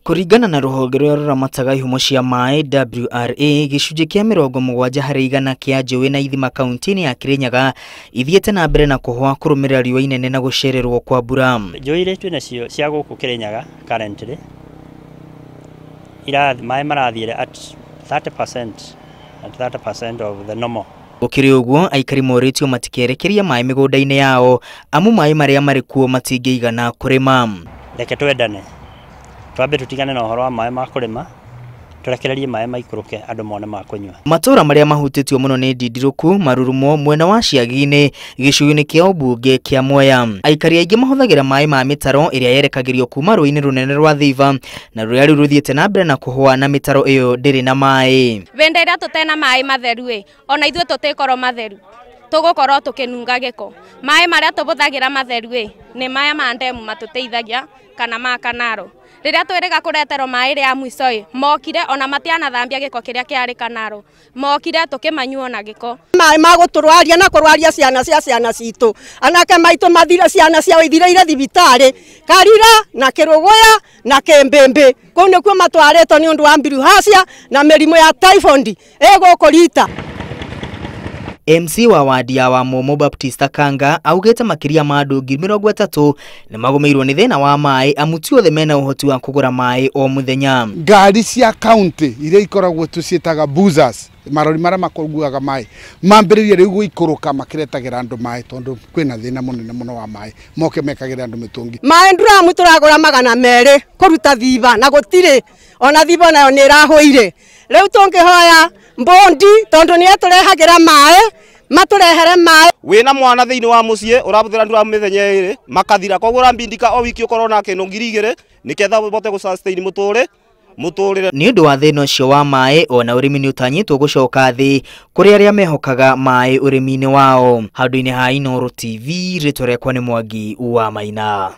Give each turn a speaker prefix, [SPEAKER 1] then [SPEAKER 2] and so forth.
[SPEAKER 1] Kuringana na ruhonge rwa ruramataga ihumo cia maai WRA, gicunjĩ kĩa 70 harĩ 100 kĩa Njuui na ithima kaunti-ini ya Kirinyaga ithiite na mbere na kuhua kurumĩrĩra riũa inene na gũcererwo kwa mbura.
[SPEAKER 2] Njuui iria twĩ nacio cia gũkũ Kirinyaga currently maai marathiire at 30% of the normal.
[SPEAKER 1] Gukiri uguo, Aikari moritio matikerekeria maai mĩgũnda-inĩ yao amu maai marĩa marĩ kuo matingĩigana kũrĩma.
[SPEAKER 2] Reke twendane twambe tutigane na uhoro wa maai ma kurima turekererie maai maikũrũke andũ mone ma kũnyua. Matuura
[SPEAKER 1] marĩa mahutĩtio mũno nĩ ndindirũku marurumo mwena wa Ciagi-ini gĩcigo-inĩ kĩa ũmbunge kĩa Mwea. Aikari aingĩ mahũthagĩra maai ma mĩtaro ĩrĩa yerekagĩrio kuma rũĩ-inĩ rũnene rwa Thiva na rũrĩa rĩu rũthiĩte na mbere na kũhũa na mĩtaro ĩyo ndĩrĩ na maai.
[SPEAKER 3] Hĩndĩ ĩrĩa tũtena maai matheru ona ithuĩ tũtikorwo matheru tugukorwo tukinunga giko. Maai marĩa tũhũthagĩra matheru nĩ maai ma ndemu matũteithagia kana ma kanaro. Rĩrĩa twĩrĩga kũreterwo maai rĩa mũico mokire ona matianathambia giko kĩrĩa kĩarĩ kanaro, mokire tũkĩmanyua na giko.
[SPEAKER 4] Maai ma gũtũrwaria na kũrwaria ciana citũ, anake maitũ mathire ciana ciao ithireire thibitarĩ Karira na Kĩrũgũya na Kĩmbĩmbĩ. Kũu nĩkuo matwarĩtwo nĩ ũndũ wa bilharzia na mĩrimũ ya typhoid gũkũ rita.
[SPEAKER 1] MC wa wadi ya Wamomo Baptista Kanga augete makiria ma andũ 30,000 nĩ magũmĩirwo nĩ thĩna wa maai amu ti othe mena ũhoti wa kũgũra maai o mũthenya.
[SPEAKER 5] Ngari cia county iria ikoragwo tuciĩtaga buzzers marori marĩa makuaga maai mambĩrĩria rĩu gũikũrũka makiretagĩra andũ maai tondũ kwĩna thĩna mũnene mũno wa maai moke mekagĩra andũ mĩtũngi.
[SPEAKER 4] Maai nduramu tũragũra 200 kũruta Thiva na gũtirĩ ona Thiva nayo nĩ ĩrahũire. Rĩu tũngĩhoya mbondi tondũ nĩ atũrehagĩra maai matũrehere maai.
[SPEAKER 6] Wĩna mwana thĩinĩ wa mũciĩ ũrabũthĩra ndura mĩthenya ĩrĩ makathira koguo rambindika o wiki ũkorwo na kĩno 2,000 nĩketha bote gũsustain mũtũrĩre.
[SPEAKER 1] Nĩ ũndũ wa thĩna ũcio wa maai ona ũrĩmi nĩ ũtanyĩtwo gũcoka thĩ kũrĩ arĩa mehokaga maai ũrĩmi-inĩ wao. Handũ-inĩ ha Inooro TV, rĩtwa rĩakwa nĩ Mwangi wa Maina.